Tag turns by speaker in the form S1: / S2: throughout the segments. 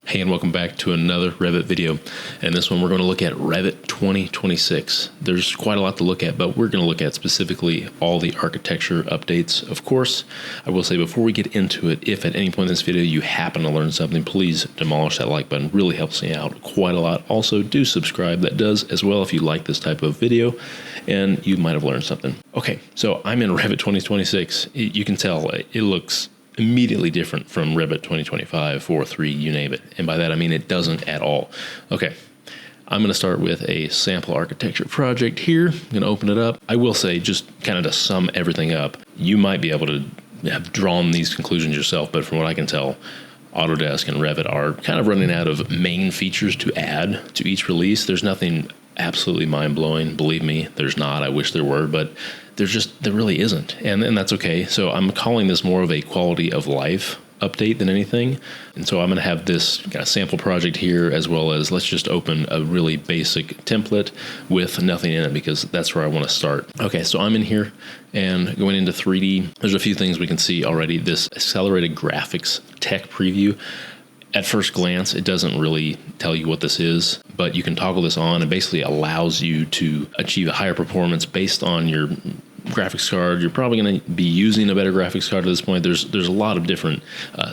S1: Hey, and welcome back to another Revit video. And this one we're going to look at Revit 2026. There's quite a lot to look at, but we're going to look at specifically all the architecture updates. Of course, I will say before we get into it, if at any point in this video you happen to learn something, please demolish that like button. It really helps me out quite a lot. Also, do subscribe. That does as well if you like this type of video and you might have learned something. Okay, so I'm in Revit 2026. You can tell it looks immediately different from Revit 2025, 4, 3, you name it. And by that, I mean it doesn't at all. Okay, I'm going to start with a sample architecture project here. I'm going to open it up. I will say, just kind of to sum everything up, you might be able to have drawn these conclusions yourself, but from what I can tell, Autodesk and Revit are kind of running out of main features to add to each release. There's nothing absolutely mind-blowing. Believe me, there's not. I wish there were, but there really isn't. And that's okay. So I'm calling this more of a quality of life update than anything. And so I'm going to have this kind of sample project here, as well as let's just open a really basic template with nothing in it, because that's where I want to start. Okay, so I'm in here and going into 3D. There's a few things we can see already. This accelerated graphics tech preview. At first glance, it doesn't really tell you what this is, but you can toggle this on and basically allows you to achieve a higher performance based on your graphics card. You're probably going to be using a better graphics card at this point. There's a lot of different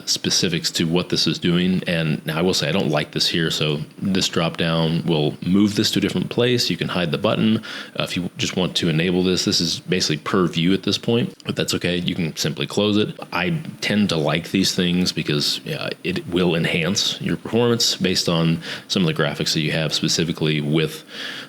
S1: specifics to what this is doing. And now I will say I don't like this here. So this drop down will move this to a different place. You can hide the button. If you just want to enable this is basically per view at this point, but that's okay. You can simply close it. I tend to like these things because it will enhance your performance based on some of the graphics that you have specifically with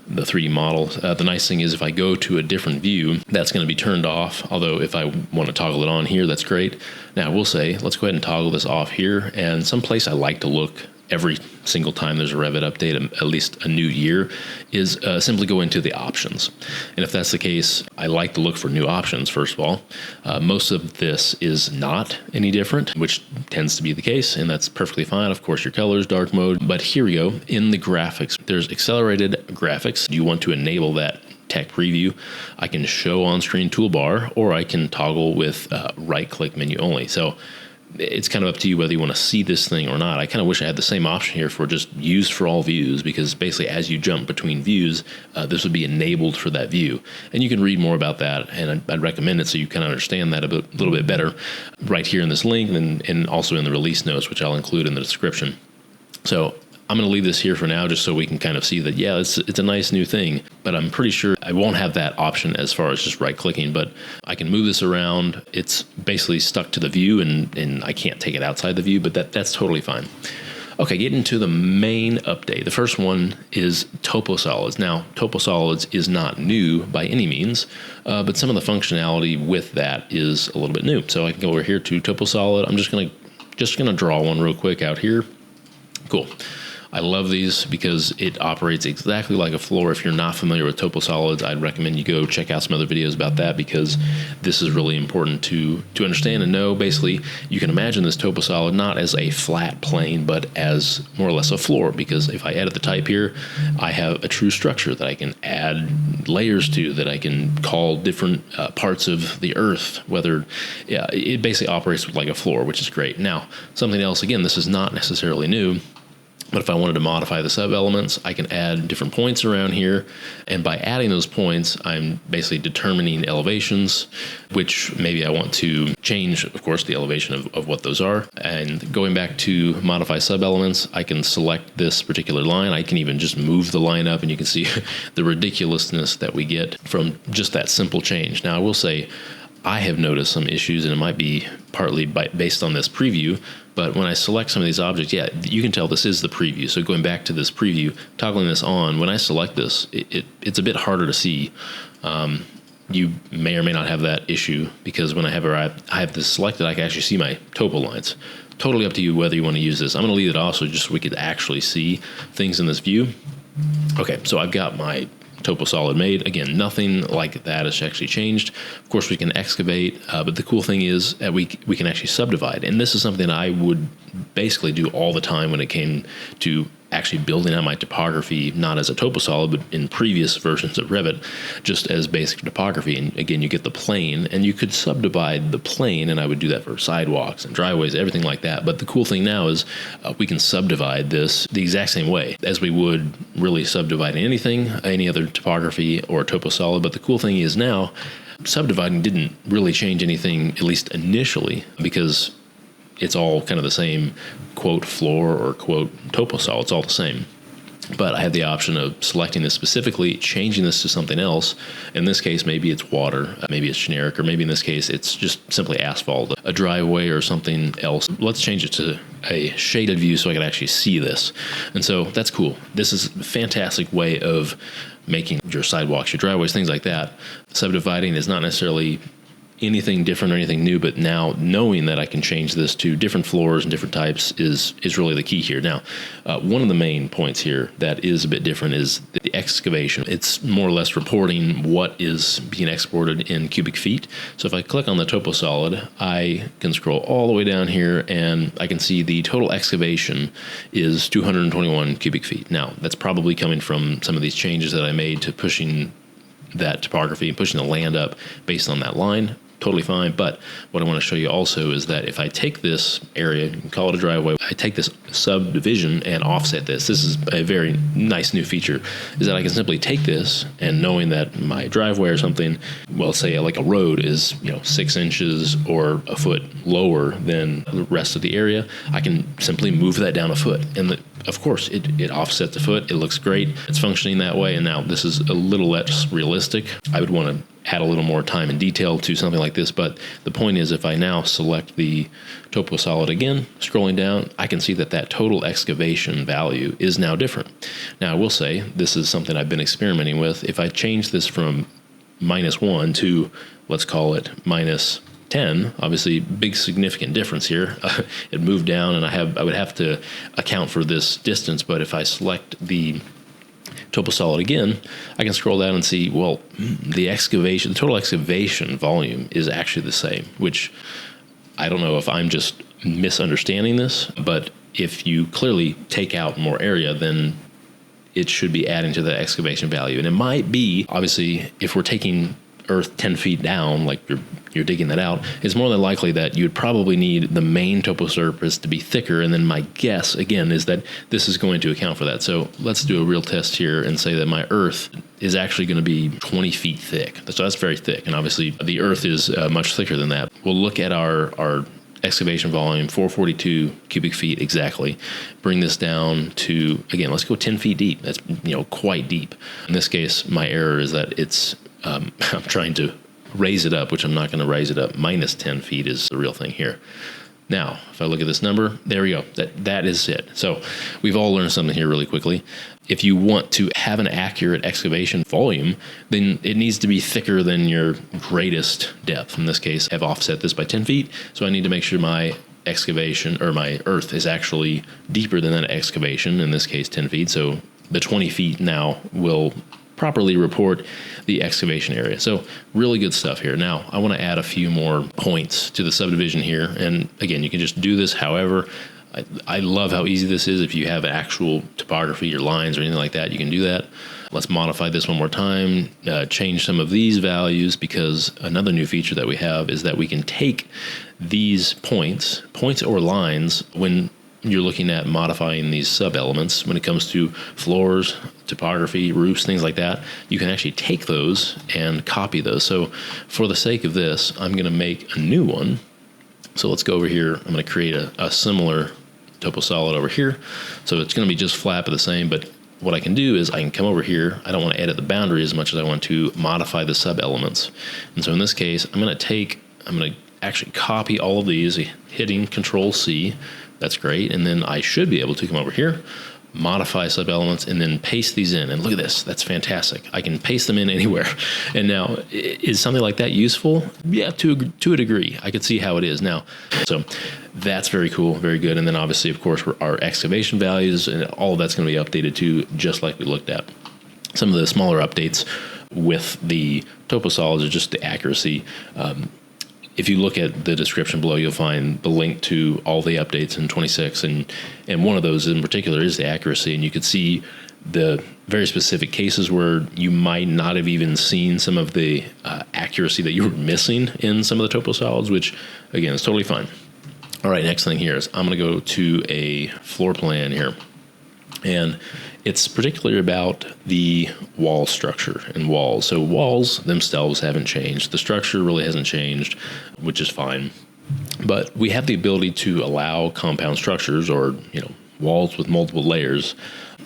S1: the 3D models. The nice thing is if I go to a different view, that's going to be turned off. Although if I want to toggle it on here, that's great. Now I will say, let's go ahead and toggle this off here. And someplace I like to look every single time there's a Revit update, at least a new year, is simply go into the options. And if that's the case, I like to look for new options, first of all. Most of this is not any different, which tends to be the case, and that's perfectly fine. Of course, your colors, dark mode. But here we go. In the graphics, there's accelerated graphics. You want to enable that tech preview. I can show on-screen toolbar, or I can toggle with right-click menu only. So it's kind of up to you whether you want to see this thing or not. I kind of wish I had the same option here for just use for all views, because basically as you jump between views, this would be enabled for that view. And you can read more about that, and I'd recommend it so you can understand that a little bit better right here in this link, and also in the release notes, which I'll include in the description. So I'm going to leave this here for now just so we can kind of see that, yeah, it's a nice new thing, but I'm pretty sure I won't have that option as far as just right-clicking, but I can move this around. It's basically stuck to the view, and I can't take it outside the view, but that's totally fine. Okay, getting to the main update. The first one is Toposolids. Now, Toposolids is not new by any means, but some of the functionality with that is a little bit new. So I can go over here to Toposolid. I'm just gonna draw one real quick out here. Cool. I love these because it operates exactly like a floor. If you're not familiar with Toposolids, I'd recommend you go check out some other videos about that, because this is really important to understand and know. Basically, you can imagine this Toposolid not as a flat plane, but as more or less a floor, because if I edit the type here, I have a true structure that I can add layers to, that I can call different parts of the earth, it basically operates like a floor, which is great. Now, something else, again, this is not necessarily new, but if I wanted to modify the sub-elements, I can add different points around here. And by adding those points, I'm basically determining elevations, which maybe I want to change, of course, the elevation of what those are. And going back to modify sub-elements, I can select this particular line. I can even just move the line up, and you can see the ridiculousness that we get from just that simple change. Now, I will say, I have noticed some issues, and it might be partly based on this preview, but when I select some of these objects, yeah, you can tell this is the preview. So going back to this preview, toggling this on, when I select this, it's a bit harder to see. You may or may not have that issue, because when I have this selected, I can actually see my topo lines. Totally up to you whether you want to use this. I'm going to leave it off so just so we could actually see things in this view. Okay, so I've got my Toposolid made. Again, nothing like that has actually changed. Of course, we can excavate, but the cool thing is that we can actually subdivide. And this is something I would basically do all the time when it came to actually building out my topography, not as a Toposolid, but in previous versions of Revit, just as basic topography. And again, you get the plane, and you could subdivide the plane, and I would do that for sidewalks and driveways, everything like that. But the cool thing now is we can subdivide this the exact same way as we would really subdivide anything, any other topography or Toposolid. But the cool thing is now, subdividing didn't really change anything, at least initially, because it's all kind of the same quote floor or quote Toposolid. It's all the same. But I have the option of selecting this specifically, changing this to something else. In this case, maybe it's water, maybe it's generic, or maybe in this case, it's just simply asphalt, a driveway or something else. Let's change it to a shaded view so I can actually see this. And so that's cool. This is a fantastic way of making your sidewalks, your driveways, things like that. Subdividing is not necessarily anything different or anything new, but now knowing that I can change this to different floors and different types is really the key here. Now, one of the main points here that is a bit different is the excavation. It's more or less reporting what is being exported in cubic feet. So if I click on the Toposolid, I can scroll all the way down here and I can see the total excavation is 221 cubic feet. Now, that's probably coming from some of these changes that I made to pushing that topography and pushing the land up based on that line. Totally fine. But what I want to show you also is that if I take this area, you can call it a driveway, I take this subdivision and offset this. This is a very nice new feature, is that I can simply take this, and knowing that my driveway or something, well, say like a road is 6 inches or a foot lower than the rest of the area, I can simply move that down a foot. And of course, it offsets a foot. It looks great. It's functioning that way. And now this is a little less realistic. I would want to add a little more time and detail to something like this. But the point is, if I now select the Toposolid again, scrolling down, I can see that that total excavation value is now different. Now, I will say this is something I've been experimenting with. If I change this from -1 to, let's call it -10, obviously big significant difference here. It moved down, and I would have to account for this distance. But if I select the Toposolid again, I can scroll down and see, well, the total excavation volume is actually the same, which I don't know if I'm just misunderstanding this, but if you clearly take out more area, then it should be adding to the excavation value. And it might be, obviously, if we're taking earth 10 feet down, like you're digging that out, it's more than likely that you'd probably need the main topo surface to be thicker. And then my guess, again, is that this is going to account for that. So let's do a real test here and say that my earth is actually going to be 20 feet thick. So that's very thick. And obviously the earth is much thicker than that. We'll look at our excavation volume, 442 cubic feet exactly. Bring this down to, again, let's go 10 feet deep. That's quite deep. In this case, my error is that I'm trying to raise it up, which I'm not going to raise it up. -10 feet is the real thing here. Now, if I look at this number, there we go. That is it. So we've all learned something here really quickly. If you want to have an accurate excavation volume, then it needs to be thicker than your greatest depth. In this case, I've offset this by 10 feet. So I need to make sure my excavation or my earth is actually deeper than that excavation, in this case 10 feet. So the 20 feet now will properly report the excavation area. So really good stuff here. Now, I want to add a few more points to the subdivision here. And again, you can just do this however. I love how easy this is. If you have actual topography or lines or anything like that, you can do that. Let's modify this one more time, change some of these values, because another new feature that we have is that we can take these points or lines when you're looking at modifying these sub-elements. When it comes to floors, topography, roofs, things like that, you can actually take those and copy those. So for the sake of this, I'm going to make a new one. So let's go over here. I'm going to create a similar Toposolid over here. So it's going to be just flat but the same, but what I can do is I can come over here. I don't want to edit the boundary as much as I want to modify the sub-elements. And so in this case, I'm going to actually copy all of these, hitting Control-C. That's great. And then I should be able to come over here, modify sub-elements, and then paste these in. And look at this. That's fantastic. I can paste them in anywhere. And now, is something like that useful? Yeah, to a degree. I could see how it is now. So that's very cool, very good. And then obviously, of course, our excavation values and all of that's going to be updated too, just like we looked at. Some of the smaller updates with the Toposolids are just the accuracy. if you look at the description below, you'll find the link to all the updates in 26, and one of those in particular is the accuracy, and you could see the very specific cases where you might not have even seen some of the accuracy that you were missing in some of the Toposolids, which again is totally fine. All right, next thing here is I'm going to go to a floor plan here, and it's particularly about the wall structure and walls. So walls themselves haven't changed. The structure really hasn't changed, which is fine. But we have the ability to allow compound structures, or walls with multiple layers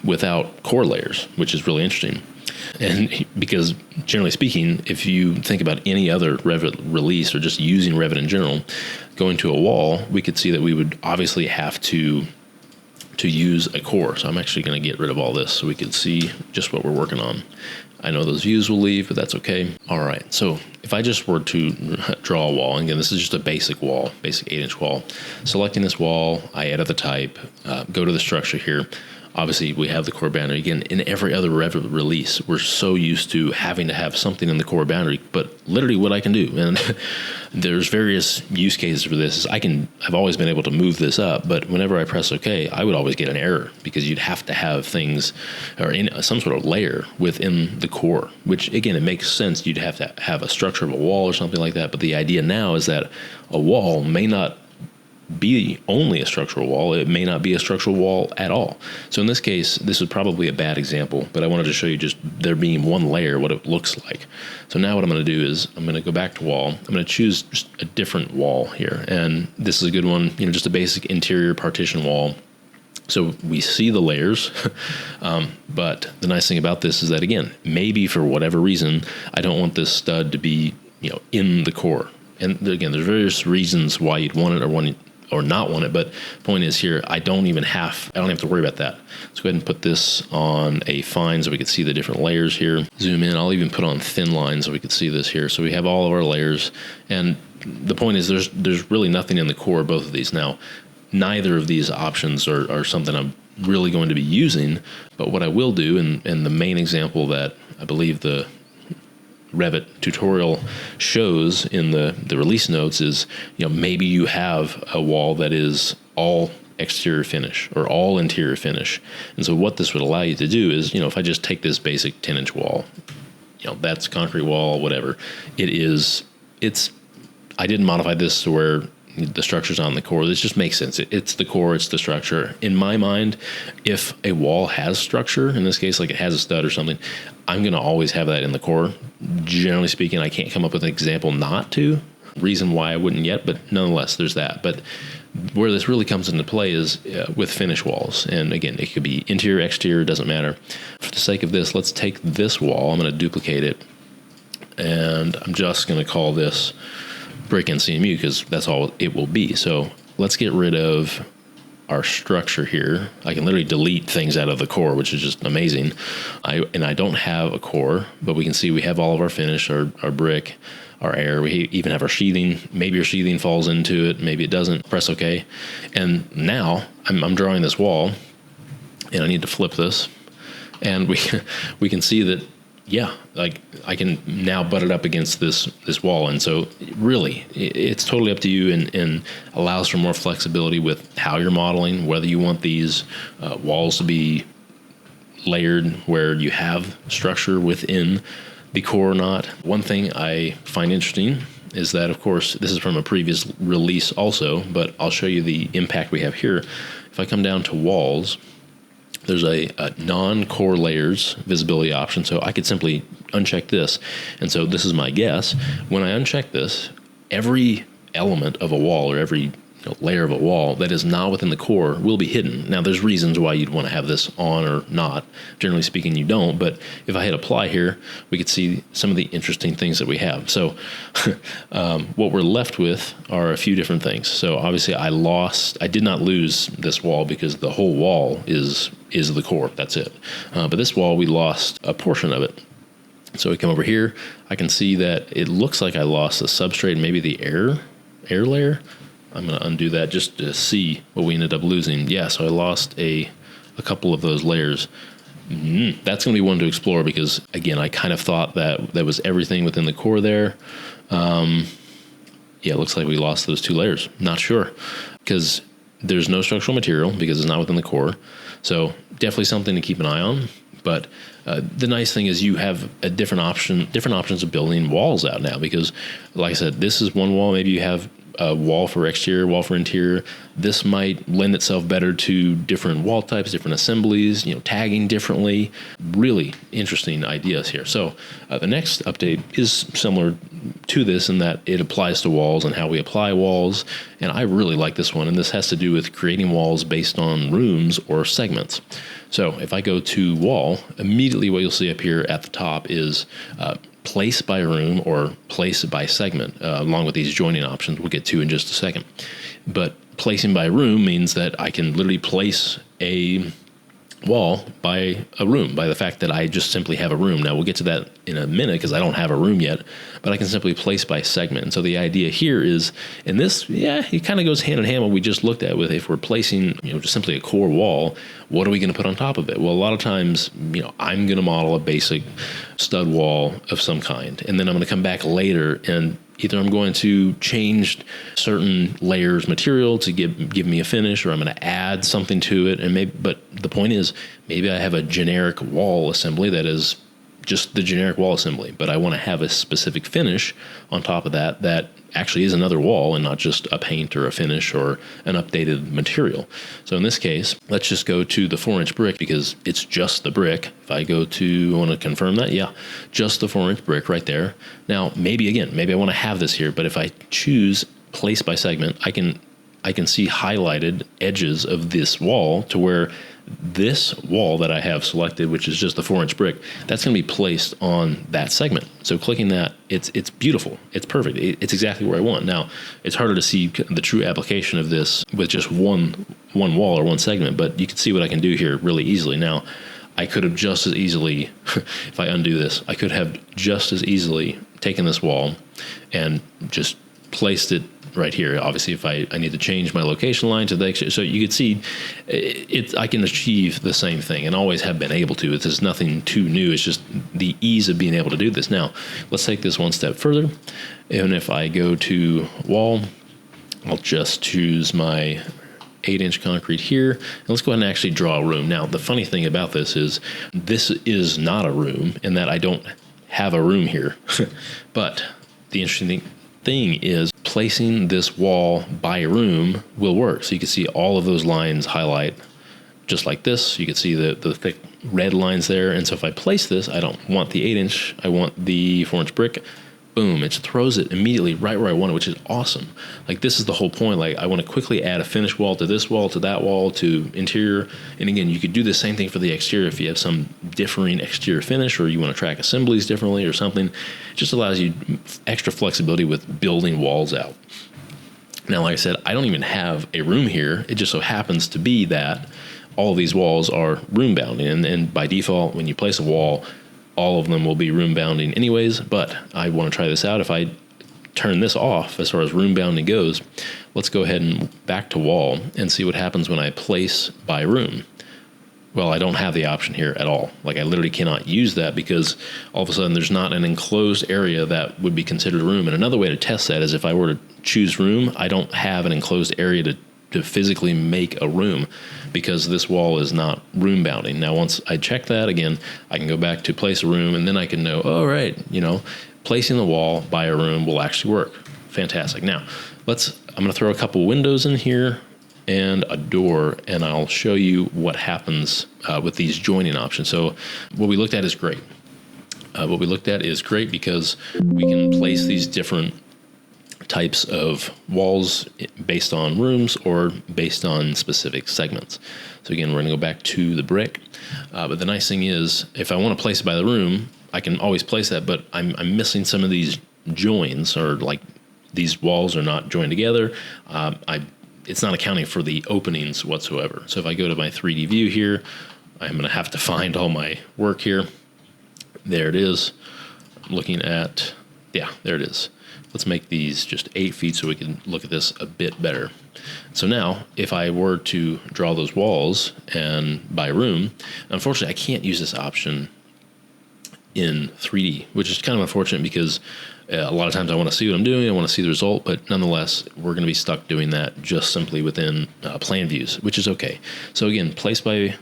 S1: without core layers, which is really interesting. And because generally speaking, if you think about any other Revit release or just using Revit in general, going to a wall, we could see that we would obviously have to use a core. So I'm actually going to get rid of all this so we can see just what we're working on. I know those views will leave, but that's okay. All right, so if I just were to draw a wall, and again, this is just a basic wall, basic 8-inch wall. Selecting this wall, I edit the type, go to the structure here. Obviously, we have the core boundary. Again, in every other Revit release, we're so used to having to have something in the core boundary, but literally what I can do, and there's various use cases for this, is I've always been able to move this up, but whenever I press OK, I would always get an error because you'd have to have things or in some sort of layer within the core, which again, it makes sense. You'd have to have a structure of a wall or something like that. But the idea now is that a wall may not be only a structural wall. It may not be a structural wall at all. So in this case, this is probably a bad example, but I wanted to show you just there being one layer, what it looks like. So now what I'm going to do is I'm going to go back to wall. I'm going to choose just a different wall here. And this is a good one, just a basic interior partition wall. So we see the layers, but the nice thing about this is that, again, maybe for whatever reason, I don't want this stud to be, in the core. And again, there's various reasons why you'd want it or not want it, but point is here, I don't have to worry about that. Let's go ahead and put this on a fine so we can see the different layers here. Zoom in, I'll even put on thin line so we can see this here. So we have all of our layers, and the point is there's really nothing in the core of both of these. Now, neither of these options are something I'm really going to be using, but what I will do, and the main example that I believe the Revit tutorial shows in the release notes is, maybe you have a wall that is all exterior finish or all interior finish. And so what this would allow you to do is, if I just take this basic 10-inch wall, that's concrete wall, whatever, I didn't modify this to where the structure's on the core. This just makes sense. It's the core, it's the structure. In my mind, if a wall has structure, in this case, like it has a stud or something, I'm going to always have that in the core. Generally speaking, I can't come up with an example not to. Reason why I wouldn't yet, but nonetheless, there's that. But where this really comes into play is with finish walls. And again, it could be interior, exterior, doesn't matter. For the sake of this, let's take this wall. I'm going to duplicate it. And I'm just going to call this brick and CMU because that's all it will be. So let's get rid of our structure here. I can literally delete things out of the core, which is just amazing. I don't have a core, but we can see we have all of our finish, our brick, our air. We even have our sheathing. Maybe your sheathing falls into it. Maybe it doesn't. Press OK. And now I'm drawing this wall, and I need to flip this. And we can see that, yeah, like I can now butt it up against this wall. And so really, it's totally up to you and allows for more flexibility with how you're modeling, whether you want these walls to be layered where you have structure within the core or not. One thing I find interesting is that, of course, this is from a previous release also, but I'll show you the impact we have here. If I come down to walls, there's a non-core layers visibility option, so I could simply uncheck this. And so this is my guess. When I uncheck this, every element of a wall or every layer of a wall that is not within the core will be hidden. Now, there's reasons why you'd want to have this on or not. Generally speaking, you don't. But if I hit apply here, we could see some of the interesting things that we have. So what we're left with are a few different things. So obviously, I did not lose this wall because the whole wall is the core. That's it. But this wall, we lost a portion of it. So we come over here. I can see that it looks like I lost the substrate and maybe the air layer. I'm going to undo that just to see what we ended up losing. Yeah, so I lost a couple of those layers. That's going to be one to explore because, again, I kind of thought that was everything within the core there. Yeah, it looks like we lost those 2 layers. Not sure, because there's no structural material because it's not within the core. So definitely something to keep an eye on. But the nice thing is you have a different options of building walls out now, because like I said, this is one wall. Maybe you have a wall for exterior, wall for interior. This might lend itself better to different wall types, different assemblies, tagging differently. Really interesting ideas here. So the next update is similar to this in that it applies to walls and how we apply walls. And I really like this one. And this has to do with creating walls based on rooms or segments. So if I go to wall, immediately what you'll see up here at the top is place by room or place by segment, along with these joining options we'll get to in just a second. But placing by room means that I can literally place a wall by a room, by the fact that I just simply have a room. Now we'll get to that in a minute because I don't have a room yet, but I can simply place by segment. And so the idea here is, in this, it kind of goes hand in hand what we just looked at with if we're placing, just simply a core wall, what are we going to put on top of it? Well, a lot of times, I'm going to model a basic stud wall of some kind, and then I'm going to come back later and either I'm going to change certain layers material to give me a finish, or I'm going to add something to it. But the point is, maybe I have a generic wall assembly that is just the generic wall assembly, but I want to have a specific finish on top of that actually is another wall and not just a paint or a finish or an updated material. So in this case, let's just go to the 4-inch brick because it's just the brick. If I go to, I want to confirm that, just the 4-inch brick right there. Now, maybe I want to have this here, but if I choose place by segment, I can see highlighted edges of this wall to where this wall that I have selected, which is just the 4-inch brick, that's going to be placed on that segment. So clicking that, it's beautiful. It's perfect. It's exactly where I want. Now, it's harder to see the true application of this with just one wall or one segment, but you can see what I can do here really easily. Now, I could have just as easily, if I undo this, I could have just as easily taken this wall and just placed it right here. Obviously, if I need to change my location line to the exterior, so you can see I can achieve the same thing and always have been able to. There's nothing too new. It's just the ease of being able to do this. Now, let's take this one step further. And if I go to wall, I'll just choose my 8-inch concrete here. And let's go ahead and actually draw a room. Now, the funny thing about this is not a room in that I don't have a room here. But the interesting thing is placing this wall by room will work. So you can see all of those lines highlight just like this. You can see the thick red lines there. And so if I place this, I don't want the 8-inch, I want the 4-inch brick. Boom, it throws it immediately right where I want it, which is awesome. Like, this is the whole point. Like, I want to quickly add a finish wall to this wall, to that wall, to interior. And again, you could do the same thing for the exterior if you have some differing exterior finish, or you want to track assemblies differently or something. It just allows you extra flexibility with building walls out. Now, like I said, I don't even have a room here. It just so happens to be that all of these walls are room bounding. And by default, when you place a wall, all of them will be room bounding anyways, but I want to try this out. If I turn this off as far as room bounding goes, let's go ahead and back to wall and see what happens when I place by room. Well, I don't have the option here at all. Like, I literally cannot use that because all of a sudden there's not an enclosed area that would be considered a room. And another way to test that is if I were to choose room, I don't have an enclosed area to physically make a room because this wall is not room bounding. Now, once I check that again, I can go back to place a room, and then I can know, oh, right, placing the wall by a room will actually work. Fantastic. Now, I'm going to throw a couple windows in here and a door, and I'll show you what happens with these joining options. So what we looked at is great. Because we can place these different types of walls based on rooms or based on specific segments. So again, we're going to go back to the brick. But the nice thing is, if I want to place it by the room, I can always place that, but I'm missing some of these joins, or like these walls are not joined together. It's not accounting for the openings whatsoever. So if I go to my 3D view here, I'm going to have to find all my work here. There it is. I'm looking at, there it is. Let's make these just 8 feet so we can look at this a bit better. So now, if I were to draw those walls and by room, unfortunately, I can't use this option in 3D, which is kind of unfortunate because A lot of times I want to see what I'm doing. I want to see the result, but nonetheless, we're going to be stuck doing that just simply within plan views, which is okay. So again, place by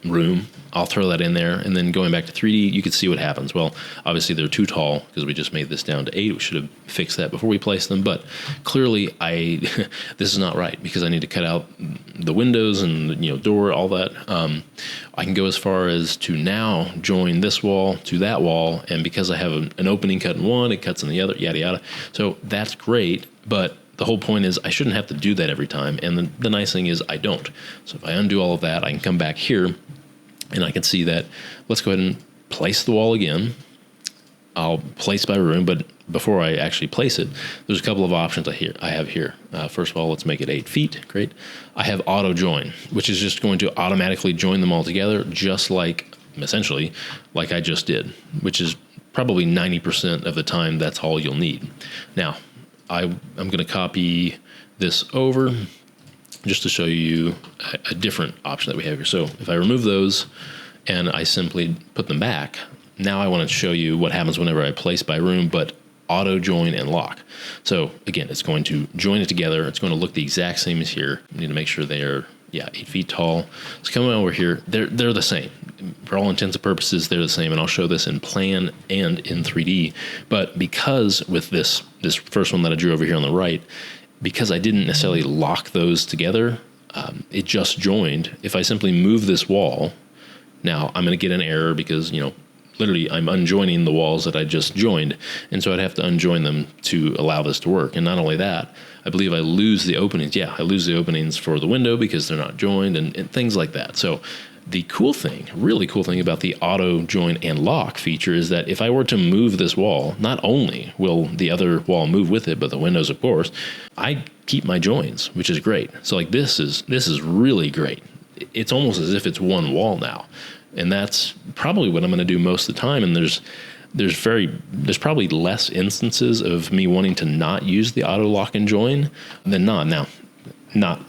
S1: room, I'll throw that in there, and then going back to 3D, you can see what happens. Well, obviously they're too tall because we just made this down to 8. We should have fixed that before we placed them, but clearly this is not right because I need to cut out the windows and door, all that. I can go as far as to now join this wall to that wall, and because I have an opening cut in one, it cuts in the other, yada yada. So that's great, but the whole point is I shouldn't have to do that every time, and the nice thing is I don't. So if I undo all of that, I can come back here, and I can see that. Let's go ahead and place the wall again. I'll place by room, but before I actually place it, there's a couple of options I have here. First of all, let's make it 8 feet. Great. I have auto join, which is just going to automatically join them all together, just like, essentially, like I just did, which is probably 90% of the time that's all you'll need. Now, I'm going to copy this over just to show you a different option that we have here. So if I remove those and I simply put them back, now I want to show you what happens whenever I place by room, but auto join and lock. So again, it's going to join it together. It's going to look the exact same as here. You need to make sure they are 8 feet tall. Let's come over here. They're the same. For all intents and purposes, they're the same, and I'll show this in plan and in 3D. But because with this first one that I drew over here on the right, because I didn't necessarily lock those together, it just joined. If I simply move this wall, now I'm going to get an error because, literally I'm unjoining the walls that I just joined. And so I'd have to unjoin them to allow this to work. And not only that, I believe I lose the openings. Yeah, I lose the openings for the window because they're not joined and things like that. So the really cool thing about the auto join and lock feature is that if I were to move this wall, not only will the other wall move with it, but the windows, of course, I keep my joins, which is great. So like this is really great. It's almost as if it's one wall now. And that's probably what I'm going to do most of the time. And there's probably less instances of me wanting to not use the auto lock and join than not. Now, not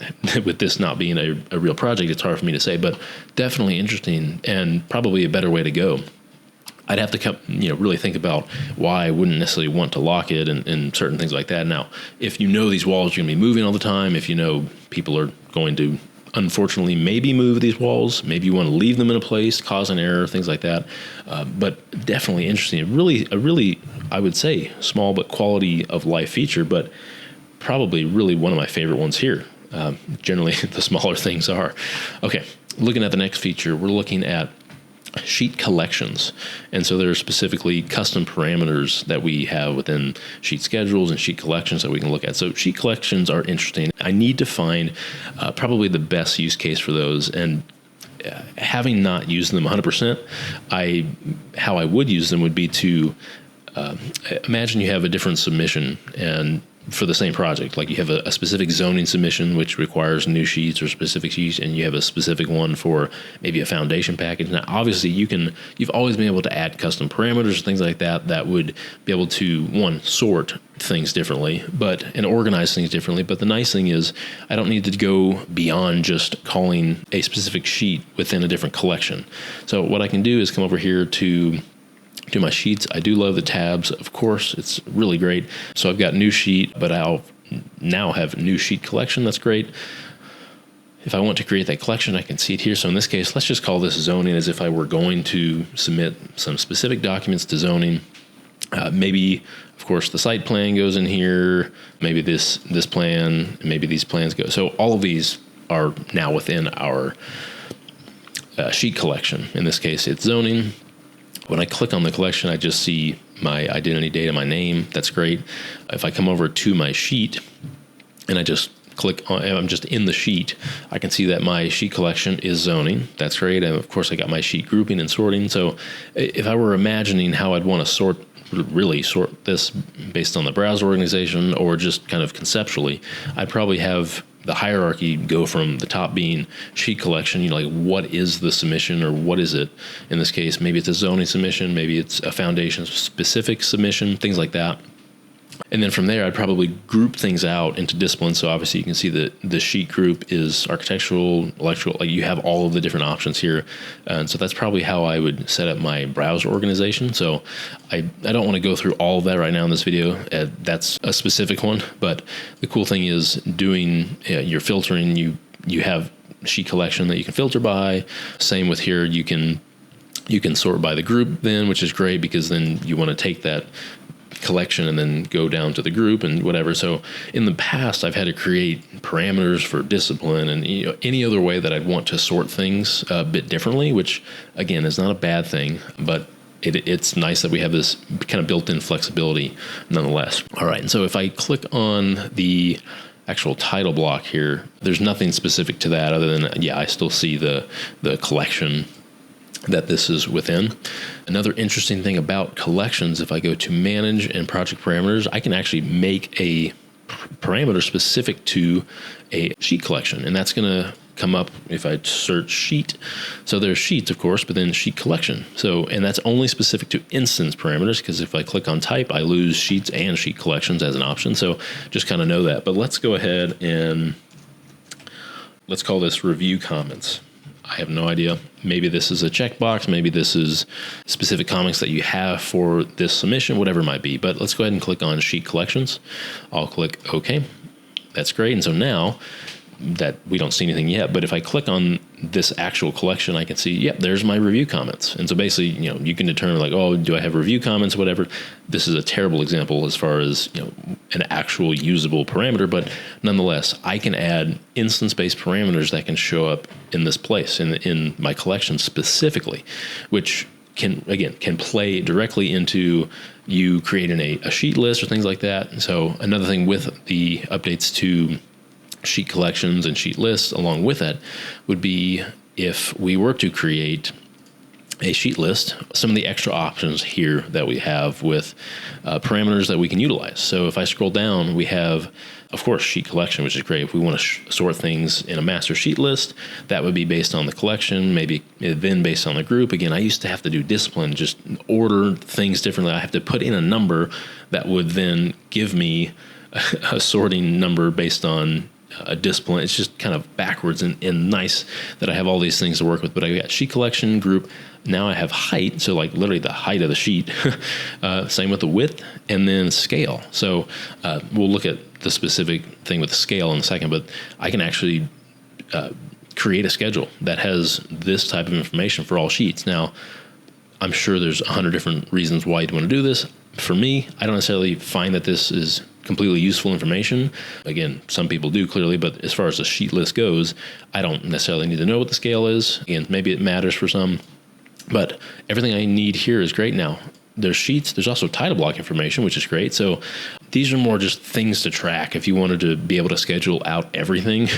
S1: with this not being a real project, it's hard for me to say, but definitely interesting and probably a better way to go. I'd have to really think about why I wouldn't necessarily want to lock it and certain things like that. Now, if these walls are going to be moving all the time, if people are going to unfortunately maybe move these walls, maybe you want to leave them in a place, cause an error, things like that. But definitely interesting. A really, I would say, small but quality of life feature, but probably really one of my favorite ones here. Generally, the smaller things are. Okay, looking at the next feature, we're looking at sheet collections. And so there are specifically custom parameters that we have within sheet schedules and sheet collections that we can look at. So sheet collections are interesting. I need to find probably the best use case for those. And having not used them 100%, how I would use them would be to imagine you have a different submission and for the same project, like you have a specific zoning submission which requires new sheets or specific sheets, and you have a specific one for maybe a foundation package. Now, obviously, you've always been able to add custom parameters, things like that would be able to sort things differently, and organize things differently. But the nice thing is, I don't need to go beyond just calling a specific sheet within a different collection. So what I can do is come over here to my sheets. I do love the tabs, of course. It's really great. So I've got new sheet, but I'll now have new sheet collection. That's great. If I want to create that collection, I can see it here. So in this case, let's just call this zoning as if I were going to submit some specific documents to zoning. Maybe, of course, the site plan goes in here. Maybe this plan, maybe these plans go. So all of these are now within our sheet collection. In this case, it's zoning. When I click on the collection, I just see my identity data, my name. That's great. If I come over to my sheet and I just click on, I'm just in the sheet, I can see that my sheet collection is zoning. That's great. And of course, I got my sheet grouping and sorting. So if I were imagining how I'd want to really sort this based on the browser organization or just kind of conceptually, I'd probably have the hierarchy go from the top being sheet collection, like what is the submission or what is it? In this case, maybe it's a zoning submission, maybe it's a foundation specific submission, things like that. And then from there, I'd probably group things out into disciplines. So obviously you can see that the sheet group is architectural, electrical, like you have all of the different options here. And so that's probably how I would set up my browser organization. So I don't want to go through all of that right now in this video. That's a specific one. But the cool thing is doing your filtering, you have sheet collection that you can filter by. Same with here, you can sort by the group then, which is great because then you want to take that collection and then go down to the group and whatever. So in the past, I've had to create parameters for discipline and any other way that I'd want to sort things a bit differently, which again is not a bad thing, but it's nice that we have this kind of built-in flexibility nonetheless. All right, and so if I click on the actual title block here, there's nothing specific to that other than, I still see the collection that this is within. Another interesting thing about collections, if I go to manage and project parameters, I can actually make a parameter specific to a sheet collection. And that's going to come up if I search sheet. So there's sheets, of course, but then sheet collection. So, and that's only specific to instance parameters, because if I click on type, I lose sheets and sheet collections as an option. So just kind of know that. But let's go ahead and let's call this review comments. I have no idea. Maybe this is a checkbox. Maybe this is specific comments that you have for this submission, whatever it might be. But let's go ahead and click on sheet collections. I'll click OK. That's great. And so now that we don't see anything yet, but if I click on this actual collection, I can see, yep, there's my review comments. And so basically, you can determine like, oh, do I have review comments, whatever. This is a terrible example as far as, an actual usable parameter, but nonetheless, I can add instance-based parameters that can show up in this place in my collection specifically, which can play directly into you creating a sheet list or things like that. So another thing with the updates to sheet collections and sheet lists along with that would be if we were to create a sheet list, some of the extra options here that we have with parameters that we can utilize. So if I scroll down, we have, of course, sheet collection, which is great. If we want to sort things in a master sheet list, that would be based on the collection, maybe then based on the group. Again, I used to have to do discipline, just order things differently. I have to put in a number that would then give me a sorting number based on a discipline. It's just kind of backwards and nice that I have all these things to work with. But I got sheet collection, group. Now I have height, so like literally the height of the sheet. Same with the width, and then scale. So we'll look at the specific thing with the scale in a second, but I can actually create a schedule that has this type of information for all sheets. Now, I'm sure there's 100 different reasons why you'd want to do this. For me, I don't necessarily find that this is completely useful information. Again, some people do clearly, but as far as the sheet list goes, I don't necessarily need to know what the scale is. Again, maybe it matters for some, but everything I need here is great now. There's sheets. There's also title block information, which is great. So these are more just things to track. If you wanted to be able to schedule out everything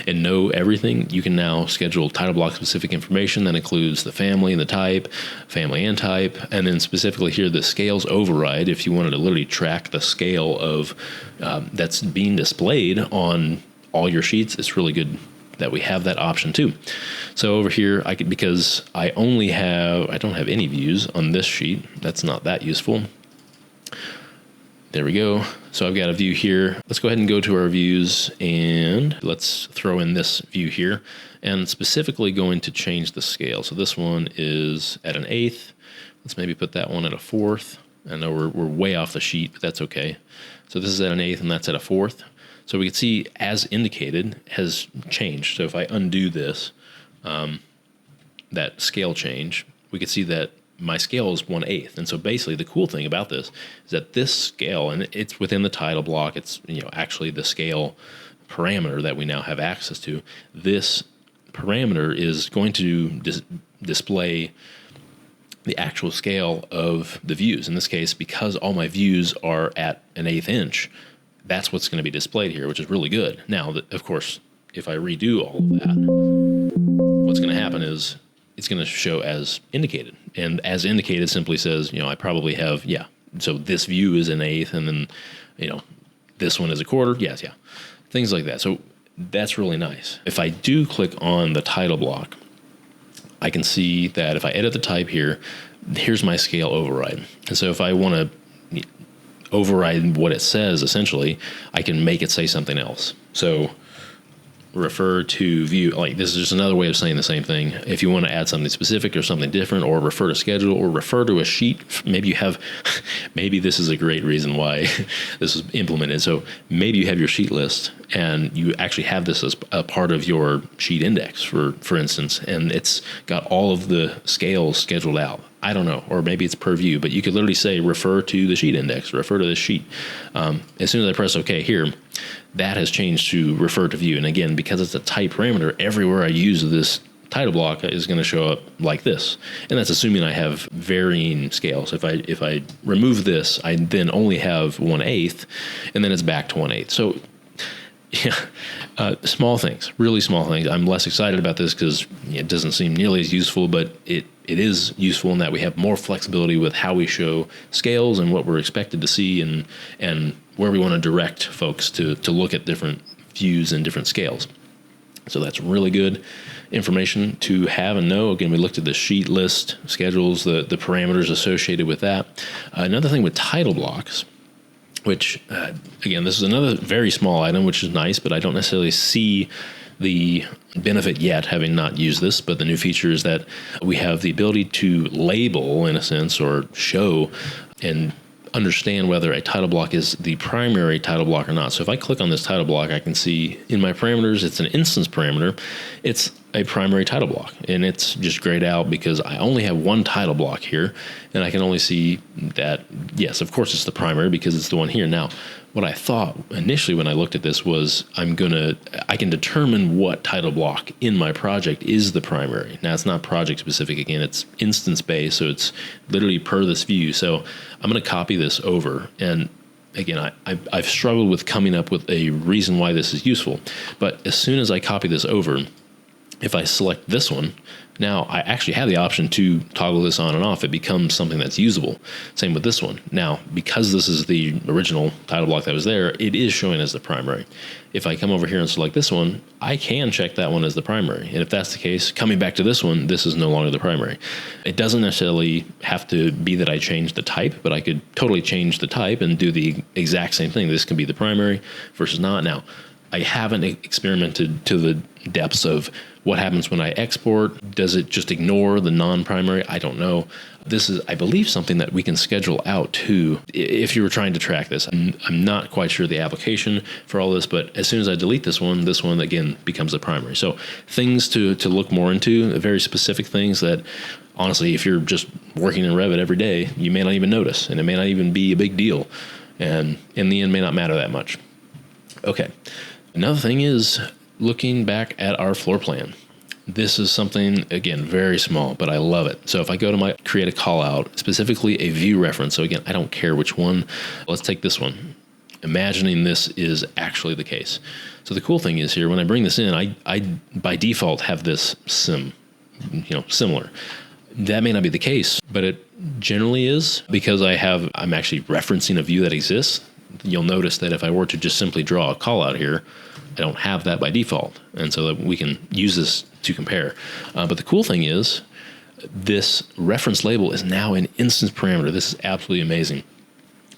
S1: and know everything, you can now schedule title block specific information that includes the family and the type, family and type, and then specifically here the scales override. If you wanted to literally track the scale of that's being displayed on all your sheets, it's really good that we have that option too. So over here, because I don't have any views on this sheet. That's not that useful. There we go. So I've got a view here. Let's go ahead and go to our views and let's throw in this view here and specifically going to change the scale. So this one is at an 1/8. Let's maybe put that one at a 4th. I know we're way off the sheet, but that's okay. So this is at an 1/8 and that's at a 4th. So we can see as indicated has changed. So if I undo this, that scale change, we can see that my scale is 1/8. And so basically the cool thing about this is that this scale, and it's within the title block, it's actually the scale parameter that we now have access to. This parameter is going to display the actual scale of the views. In this case, because all my views are at an 1/8 inch, that's what's going to be displayed here, which is really good. Now, of course, if I redo all of that, what's going to happen is it's going to show as indicated. And as indicated simply says, I probably have, so this view is an 1/8, and then, this one is a 1/4. Yes, yeah. Things like that. So that's really nice. If I do click on the title block, I can see that if I edit the type here, here's my scale override. And so if I want to override what it says, essentially, I can make it say something else. So refer to view, like this is just another way of saying the same thing. If you want to add something specific or something different, or refer to schedule, or refer to a sheet, maybe this is a great reason why this was implemented. So maybe you have your sheet list and you actually have this as a part of your sheet index, for instance, and it's got all of the scales scheduled out. I don't know, or maybe it's per view, but you could literally say refer to the sheet index, refer to the sheet. As soon as I press OK here, that has changed to refer to view. And again, because it's a type parameter, everywhere I use this title block is going to show up like this. And that's assuming I have varying scales. If I remove this, I then only have 1/8, and then it's back to 1/8. So yeah, small things, really small things. I'm less excited about this because it doesn't seem nearly as useful, but it is useful in that we have more flexibility with how we show scales and what we're expected to see, and where we want to direct folks to look at different views and different scales. So that's really good information to have and know. Again, we looked at the sheet list schedules, the parameters associated with that. Another thing with title blocks, which, again, this is another very small item, which is nice, but I don't necessarily see the benefit yet, having not used this. But the new feature is that we have the ability to label, in a sense, or show and understand whether a title block is the primary title block or not. So if I click on this title block, I can see in my parameters, it's an instance parameter. It's a primary title block, and it's just grayed out because I only have one title block here, and I can only see that, yes, of course it's the primary because it's the one here. Now, what I thought initially when I looked at this was I can determine what title block in my project is the primary. Now, it's not project specific. Again, it's instance based, so it's literally per this view. So I'm going to copy this over, and again, I've struggled with coming up with a reason why this is useful. But as soon as I copy this over, if I select this one, now I actually have the option to toggle this on and off. It becomes something that's usable. Same with this one. Now, because this is the original title block that was there, it is showing as the primary. If I come over here and select this one, I can check that one as the primary. And if that's the case, coming back to this one, this is no longer the primary. It doesn't necessarily have to be that I change the type, but I could totally change the type and do the exact same thing. This can be the primary versus not. Now, I haven't experimented to the depths of what happens when I export. Does it just ignore the non-primary? I don't know. This is, I believe, something that we can schedule out too if you were trying to track this. I'm not quite sure the application for all this, but as soon as I delete this one again becomes the primary. So things to look more into, very specific things that honestly, if you're just working in Revit every day, you may not even notice, and it may not even be a big deal, and in the end may not matter that much. Okay. Another thing is looking back at our floor plan. This is something, again, very small, but I love it. So if I go to my create a call out, specifically a view reference. So again, I don't care which one. Let's take this one. Imagining this is actually the case. So the cool thing is here, when I bring this in, I by default have this similar. That may not be the case, but it generally is because I'm actually referencing a view that exists. You'll notice that if I were to just simply draw a call out here, I don't have that by default. And so that we can use this to compare. But the cool thing is this reference label is now an instance parameter. This is absolutely amazing.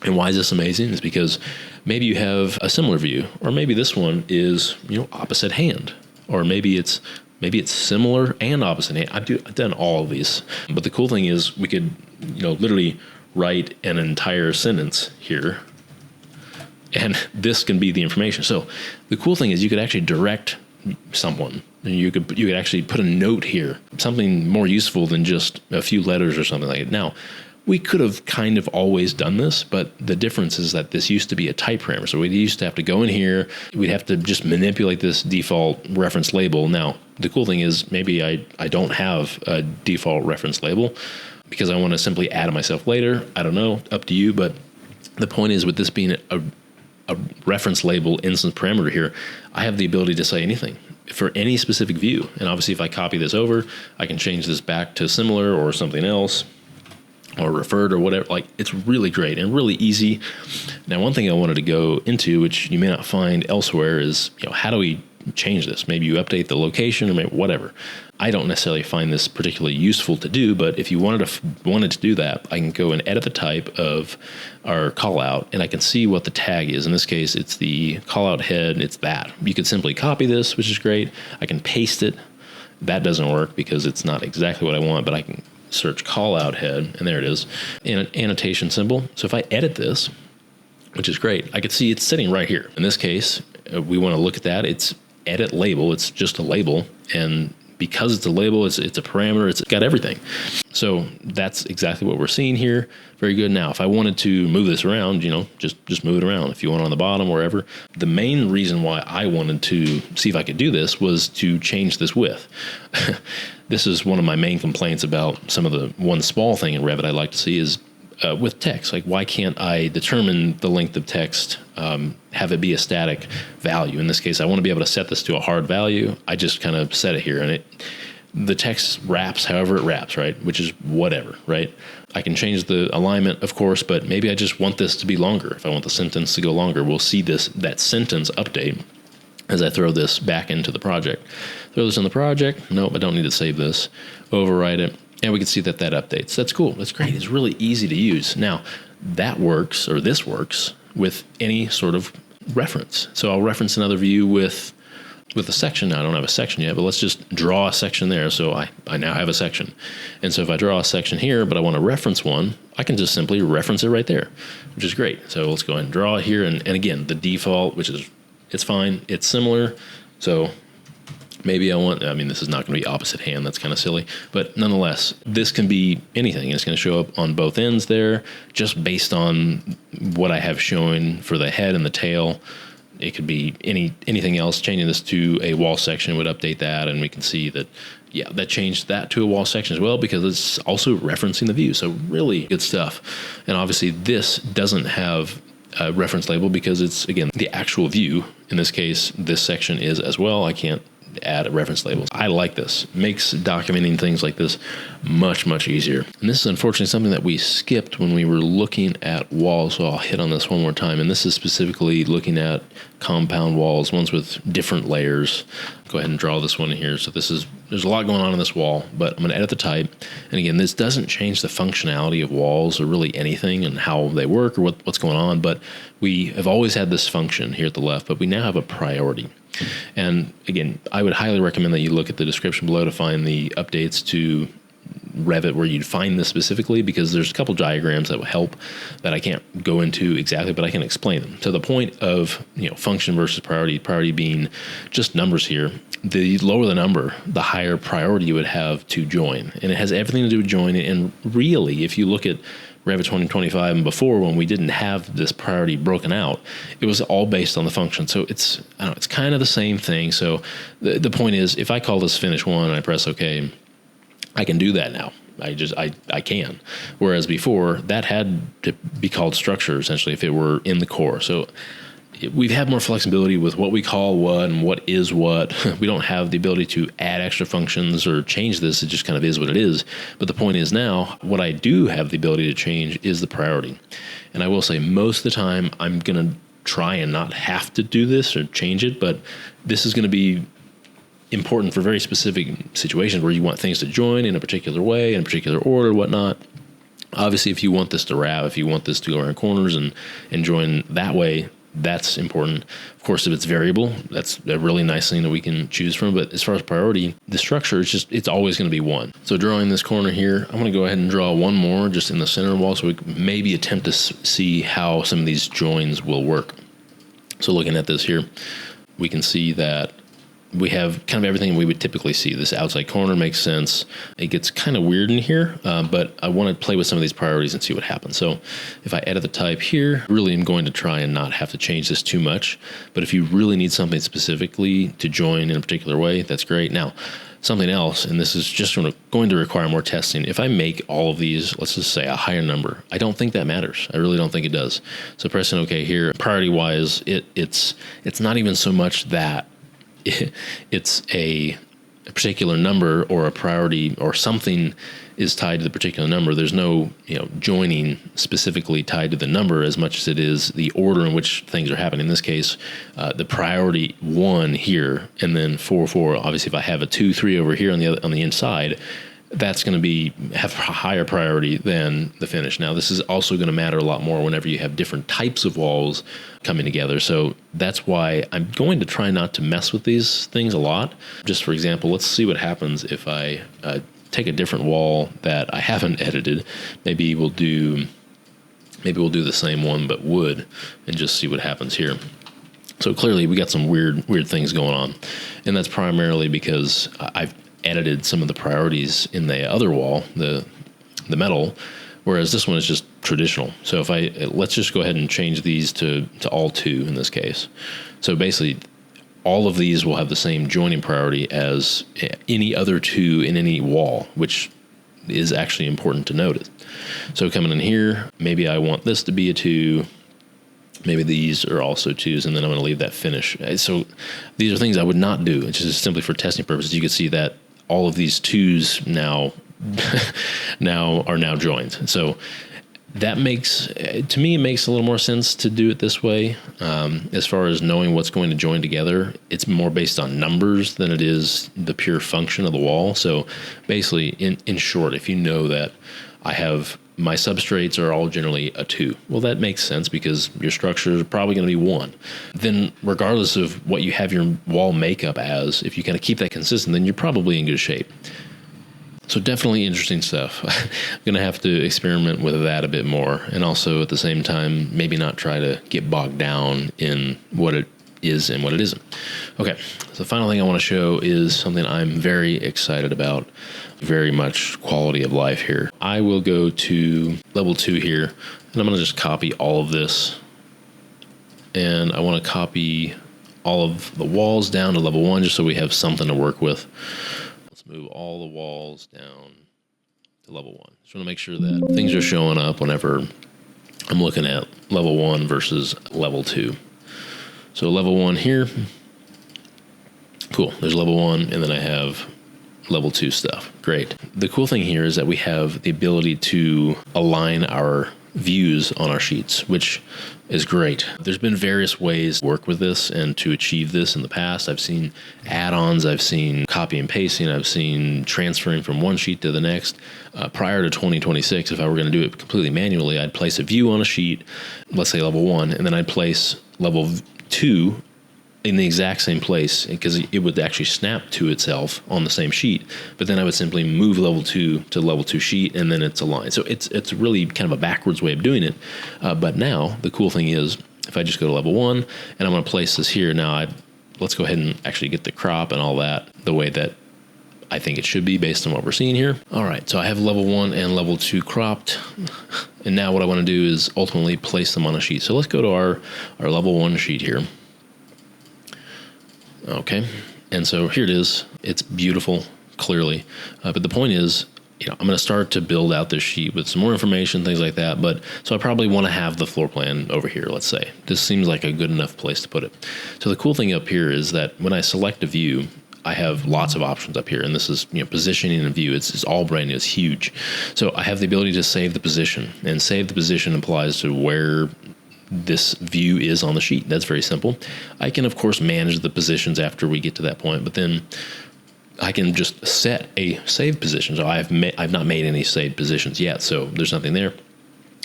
S1: And why is this amazing? Is because maybe you have a similar view, or maybe this one is, opposite hand, or maybe it's similar and opposite hand. I've done all of these. But the cool thing is we could, literally write an entire sentence here, and this can be the information. So the cool thing is you could actually direct someone, and you could actually put a note here, something more useful than just a few letters or something like it. Now, we could have kind of always done this, but the difference is that this used to be a type parameter. So we used to have to go in here. We'd have to just manipulate this default reference label. Now, the cool thing is maybe I don't have a default reference label because I want to simply add it myself later. I don't know, up to you. But the point is, with this being a reference label instance parameter here, I have the ability to say anything for any specific view. And obviously, if I copy this over, I can change this back to similar or something else, or referred or whatever. Like, it's really great and really easy. Now, one thing I wanted to go into, which you may not find elsewhere, is how do we change this. Maybe you update the location or maybe whatever. I don't necessarily find this particularly useful to do, but if you wanted to do that, I can go and edit the type of our call out, and I can see what the tag is. In this case, it's the call out head. It's that. You could simply copy this, which is great. I can paste it. That doesn't work because it's not exactly what I want, but I can search call out head, and there it is, and an annotation symbol. So if I edit this, which is great, I could see it's sitting right here. In this case, we want to look at that. It's edit label. It's just a label, and because it's a label, it's a parameter. It's got everything. So that's exactly what we're seeing here. Very good. Now, if I wanted to move this around, just move it around. If you want it on the bottom, wherever. The main reason why I wanted to see if I could do this was to change this width. This is one of my main complaints about some of the one small thing in Revit I'd like to see is with text. Like, why can't I determine the length of text, have it be a static value? In this case, I want to be able to set this to a hard value. I just kind of set it here, and the text wraps however it wraps, right? Which is whatever, right? I can change the alignment, of course, but maybe I just want this to be longer. If I want the sentence to go longer, we'll see that sentence update as I throw this back into the project. Throw this in the project. Nope, I don't need to save this. Overwrite it. And we can see that updates. That's cool. That's great. It's really easy to use. Now, that works, or this works, with any sort of reference. So I'll reference another view with a section. Now, I don't have a section yet, but let's just draw a section there. So I now have a section. And so if I draw a section here, but I want to reference one, I can just simply reference it right there, which is great. So let's go ahead and draw it here. And again, the default, it's fine. It's similar. So maybe this is not going to be opposite hand. That's kind of silly. But nonetheless, this can be anything. It's going to show up on both ends there, just based on what I have showing for the head and the tail. It could be anything else. Changing this to a wall section would update that, and we can see that, yeah, that changed that to a wall section as well because it's also referencing the view. So really good stuff. And obviously this doesn't have a reference label because it's, again, the actual view. In this case, this section is as well. I can't add reference labels. I like this. Makes documenting things like this much, much easier. And this is unfortunately something that we skipped when we were looking at walls, so I'll hit on this one more time. And this is specifically looking at compound walls, ones with different layers. Go ahead and draw this one here. So there's a lot going on in this wall, but I'm going to edit the type. And again, this doesn't change the functionality of walls or really anything and how they work or what's going on, but we have always had this function here at the left, but we now have a priority. And again, I would highly recommend that you look at the description below to find the updates to Revit where you'd find this specifically, because there's a couple diagrams that will help that I can't go into exactly, but I can explain them to the point of, function versus priority being just numbers here. The lower the number, the higher priority you would have to join. And it has everything to do with joining. And really, if you look at Revit 2025 and before, when we didn't have this priority broken out, it was all based on the function. So it's kind of the same thing. So the point is, if I call this finish one and I press OK, I can do that now. I can. Whereas before, that had to be called structure, essentially, if it were in the core. So we've had more flexibility with what we call what and what is what. We don't have the ability to add extra functions or change this. It just kind of is what it is. But the point is now, what I do have the ability to change is the priority. And I will say most of the time, I'm going to try and not have to do this or change it, but this is going to be important for very specific situations where you want things to join in a particular way, in a particular order, whatnot. Obviously, if you want this to wrap, if you want this to go around corners and join that way, that's important. Of course, if it's variable, that's a really nice thing that we can choose from. But as far as priority, the structure is it's always going to be one. So drawing this corner here, I'm going to go ahead and draw one more just in the center wall so we can maybe attempt to see how some of these joins will work. So looking at this here, we can see that we have kind of everything we would typically see. This outside corner makes sense. It gets kind of weird in here, but I want to play with some of these priorities and see what happens. So if I edit the type here, really I'm going to try and not have to change this too much. But if you really need something specifically to join in a particular way, that's great. Now, something else, and this is just going to require more testing. If I make all of these, let's just say a higher number, I don't think that matters. I really don't think it does. So pressing OK here, priority-wise, it's not even so much that it's a a particular number or a priority or something is tied to the particular number. There's no, joining specifically tied to the number as much as it is the order in which things are happening. In this case, the priority 1 here, and then 4, 4. Obviously, if I have a 2, 3 over here on the inside, that's going to have a higher priority than the finish. Now, this is also going to matter a lot more whenever you have different types of walls coming together. So that's why I'm going to try not to mess with these things a lot. Just for example, let's see what happens if I take a different wall that I haven't edited. Maybe we'll do the same one but wood, and just see what happens here. So clearly we got some weird things going on, and that's primarily because I've edited some of the priorities in the other wall, the metal, whereas this one is just traditional. So let's just go ahead and change these to all 2 in this case. So basically, all of these will have the same joining priority as any other 2 in any wall, which is actually important to notice. So coming in here, maybe I want this to be a 2. Maybe these are also 2s, and then I'm going to leave that finish. So these are things I would not do. It's just simply for testing purposes. You can see that all of these 2s now are joined. So that makes a little more sense to do it this way. As far as knowing what's going to join together, it's more based on numbers than it is the pure function of the wall. So basically, in short, if you know that my substrates are all generally a 2. Well, that makes sense because your structure is probably going to be 1. Then regardless of what you have your wall makeup as, if you kind of keep that consistent, then you're probably in good shape. So definitely interesting stuff. I'm going to have to experiment with that a bit more, and also at the same time, maybe not try to get bogged down in what it is and what it isn't. Okay, so the final thing I want to show is something I'm very excited about. Very much quality of life here. I will go to level 2 here, and I'm going to just copy all of this. And I want to copy all of the walls down to level 1 just so we have something to work with. Let's move all the walls down to level 1. Just want to make sure that things are showing up whenever I'm looking at level 1 versus level 2. So level 1 here. Cool. There's level 1, and then I have level 2 stuff. Great. The cool thing here is that we have the ability to align our views on our sheets, which is great. There's been various ways to work with this and to achieve this in the past. I've seen add-ons, I've seen copy and pasting, I've seen transferring from one sheet to the next. Prior to 2026, if I were going to do it completely manually, I'd place a view on a sheet, let's say level 1, and then I'd place level 2 in the exact same place, because it would actually snap to itself on the same sheet. But then I would simply move level 2 to level 2 sheet, and then it's aligned. So it's really kind of a backwards way of doing it. But now the cool thing is, if I just go to level 1 and I'm going to place this here now, let's go ahead and actually get the crop and all that the way that I think it should be based on what we're seeing here. All right, so I have level 1 and level 2 cropped. And now what I want to do is ultimately place them on a sheet. So let's go to our level 1 sheet here. Okay, and so here it is. It's beautiful, clearly. But the point is, I'm going to start to build out this sheet with some more information, things like that. But so I probably want to have the floor plan over here, let's say. This seems like a good enough place to put it. So the cool thing up here is that when I select a view, I have lots of options up here, and this is positioning a view. It's all brand new. It's huge. So I have the ability to save the position, and save the position applies to where this view is on the sheet. That's very simple. I can, of course, manage the positions after we get to that point, but then I can just set a save position. So I've not made any saved positions yet, so there's nothing there.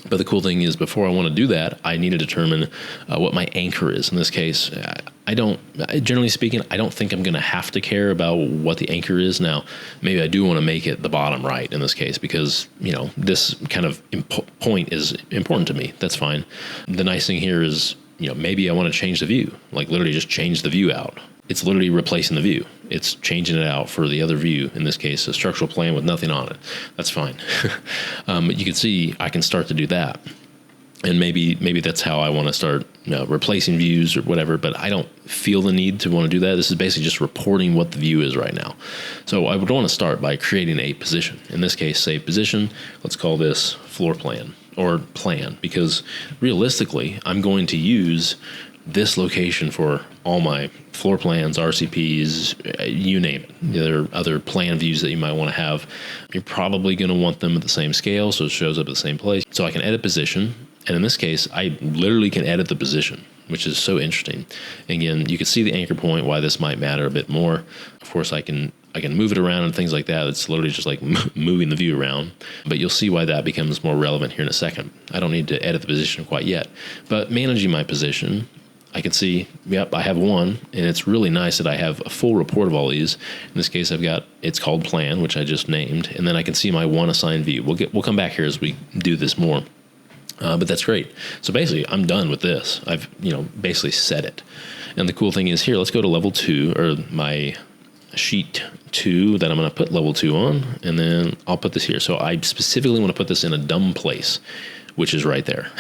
S1: But the cool thing is, before I want to do that, I need to determine what my anchor is. In this case, generally speaking, I don't think I'm going to have to care about what the anchor is. Now, maybe I do want to make it the bottom right in this case, because, this kind of point is important to me. That's fine. The nice thing here is, maybe I want to change the view, like literally just change the view out. It's literally replacing the view. It's changing it out for the other view, in this case, a structural plan with nothing on it. That's fine. But you can see I can start to do that. And maybe that's how I want to start replacing views or whatever, but I don't feel the need to want to do that. This is basically just reporting what the view is right now. So I would want to start by creating a position. In this case, save position. Let's call this floor plan or plan, because realistically, I'm going to use this location for all my floor plans, RCPs, you name it. There are other plan views that you might want to have. You're probably going to want them at the same scale, so it shows up at the same place. So I can edit position, and in this case, I literally can edit the position, which is so interesting. Again, you can see the anchor point, why this might matter a bit more. Of course, I can move it around and things like that. It's literally just like moving the view around, but you'll see why that becomes more relevant here in a second. I don't need to edit the position quite yet, but managing my position, I can see, yep, I have one, and it's really nice that I have a full report of all these. In this case, it's called plan, which I just named, and then I can see my one assigned view. We'll come back here as we do this more, but that's great. So basically, I'm done with this. I've basically set it, and the cool thing is here. Let's go to level 2, or my sheet 2 that I'm going to put level 2 on, and then I'll put this here. So I specifically want to put this in a dumb place, which is right there.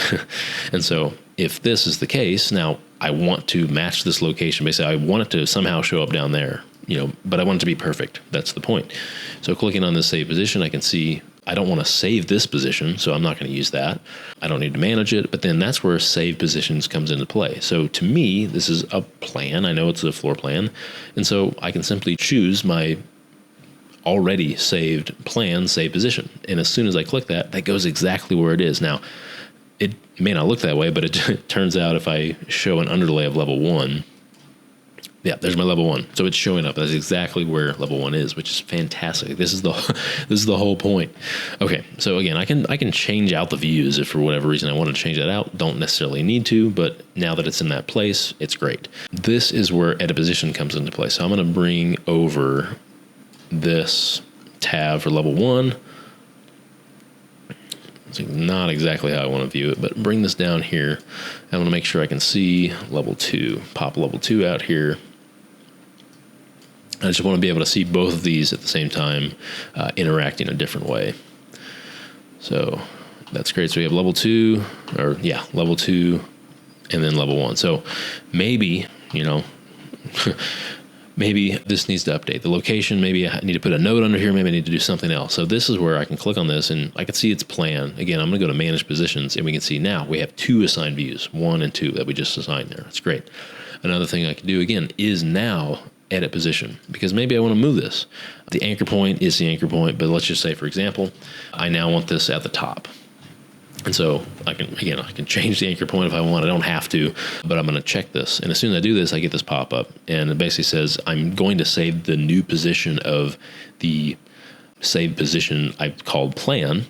S1: And so if this is the case, now I want to match this location. Basically, I want it to somehow show up down there, but I want it to be perfect. That's the point. So clicking on this save position, I can see I don't want to save this position, so I'm not going to use that. I don't need to manage it, but then that's where save positions comes into play. So to me, this is a plan. I know it's a floor plan, and so I can simply choose my already saved plan, save position. And as soon as I click that, that goes exactly where it is. Now, it may not look that way, but it turns out if I show an underlay of level 1, yeah, there's my level 1. So it's showing up. That's exactly where level 1 is, which is fantastic. This is the whole point. Okay, so again, I can change out the views if for whatever reason I want to change that out. Don't necessarily need to, but now that it's in that place, it's great. This is where edit position comes into play. So I'm going to bring over this tab for level 1. It's not exactly how I want to view it, but bring this down here. I want to make sure I can see level 2. Pop level 2 out here. I just want to be able to see both of these at the same time, interacting a different way. So that's great. So we have level 2, level 2, and then level 1. So maybe, maybe this needs to update the location. Maybe I need to put a note under here. Maybe I need to do something else. So this is where I can click on this and I can see its plan. Again, I'm going to go to manage positions, and we can see now we have 2 assigned views, 1 and 2 that we just assigned there. That's great. Another thing I can do again is now edit position, because maybe I want to move this. The anchor point is the anchor point, but let's just say, for example, I now want this at the top. And so I can change the anchor point if I want. I don't have to, but I'm going to check this. And as soon as I do this, I get this pop up, and it basically says I'm going to save the new position of the saved position I've called plan.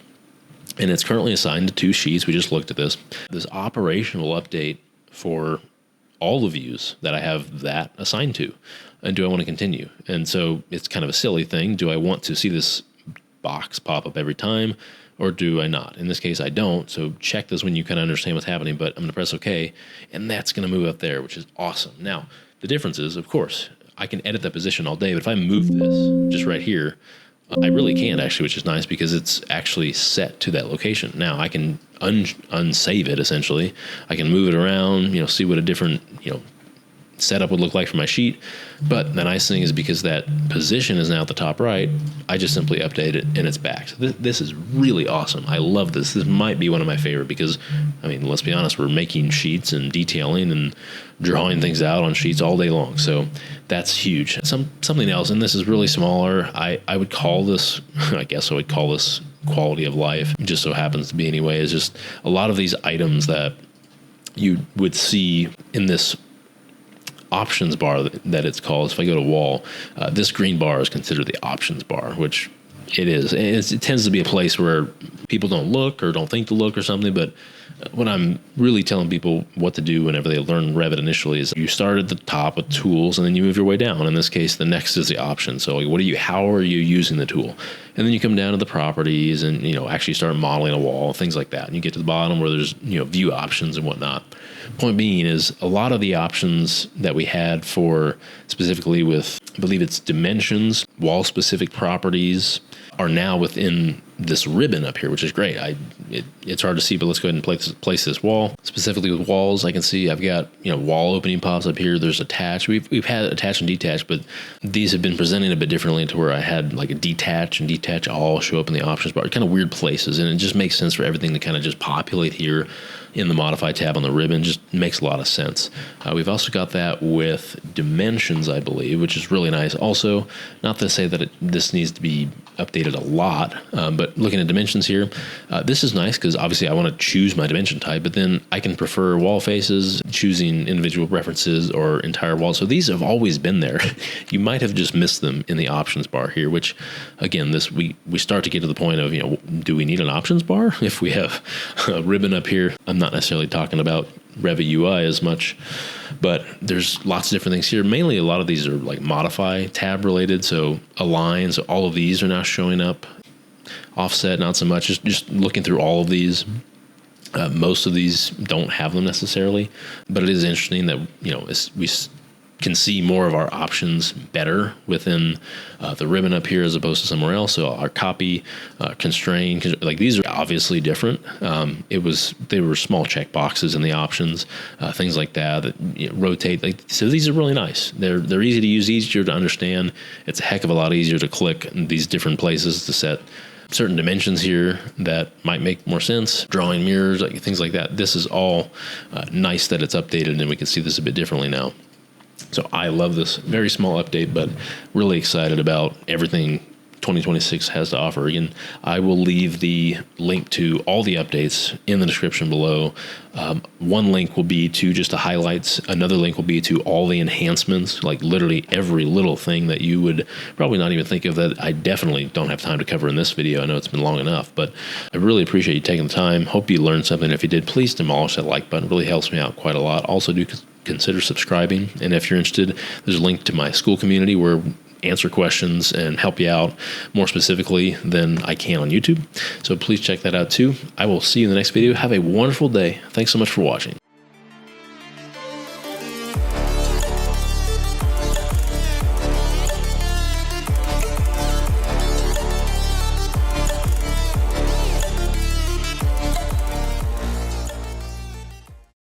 S1: And it's currently assigned to 2 sheets. We just looked at this. This operation will update for all the views that I have that assigned to. And do I want to continue? And so it's kind of a silly thing. Do I want to see this box pop up every time, or do I not? In this case, I don't. So check this when you kind of understand what's happening, but I'm going to press OK, and that's going to move up there, which is awesome. Now, the difference is, of course, I can edit that position all day, but if I move this just right here, I really can't actually, which is nice because it's actually set to that location. Now I can unsave it essentially. I can move it around, see what a different, setup would look like for my sheet. But the nice thing is, because that position is now at the top right, I just simply update it and it's back. So this is really awesome. I love this. This might be one of my favorite because, let's be honest, we're making sheets and detailing and drawing things out on sheets all day long. So that's huge. Something else, and this is really smaller. I would call this, I guess I would call this quality of life. It just so happens to be anyway, is just a lot of these items that you would see in this options bar that it's called. If I go to wall, this green bar is considered the options bar, which it is. And it tends to be a place where people don't look or don't think to look or something. But what I'm really telling people what to do whenever they learn Revit initially is you start at the top with tools and then you move your way down. In this case, the next is the option. So how are you using the tool? And then you come down to the properties and, actually start modeling a wall, things like that. And you get to the bottom where there's, view options and whatnot. Point being is a lot of the options that we had for specifically with, I believe it's dimensions, wall specific properties are now within this ribbon up here, which is great. It's hard to see, but let's go ahead and place this wall. Specifically with walls, I can see I've got, wall opening pops up here. There's attach. We've had attach and detach, but these have been presenting a bit differently to where I had like a detach and detach all show up in the options bar. Kind of weird places, and it just makes sense for everything to kind of just populate here in the modify tab on the ribbon. Just makes a lot of sense. We've also got that with dimensions, I believe, which is really nice. Also, not to say that this needs to be updated a lot, but looking at dimensions here, this is nice because obviously I want to choose my dimension type, but then I can prefer wall faces, choosing individual references or entire walls. So these have always been there. You might have just missed them in the options bar here, which again, we start to get to the point of, do we need an options bar if we have a ribbon up here? I'm not necessarily talking about Revit UI as much, but there's lots of different things here. Mainly a lot of these are like modify tab related. So align, so all of these are now showing up. Offset, not so much. Just looking through all of these. Most of these don't have them necessarily, but it is interesting that, we can see more of our options better within the ribbon up here as opposed to somewhere else. So our copy, constrain, like these are obviously different. They were small check boxes in the options, things like that rotate. So these are really nice. They're easy to use, easier to understand. It's a heck of a lot easier to click in these different places to set certain dimensions here that might make more sense. Drawing mirrors, things like that. This is all nice that it's updated and we can see this a bit differently now. So I love this very small update, but really excited about everything 2026 has to offer. Again, I will leave the link to all the updates in the description below. One link will be to just the highlights. Another link will be to all the enhancements, like literally every little thing that you would probably not even think of that I definitely don't have time to cover in this video. I know it's been long enough, but I really appreciate you taking the time. Hope you learned something. If you did, please demolish that like button. It really helps me out quite a lot. Also, do consider subscribing. And if you're interested, there's a link to my school community where answer questions and help you out more specifically than I can on YouTube. So please check that out too. I will see you in the next video. Have a wonderful day. Thanks so much for watching.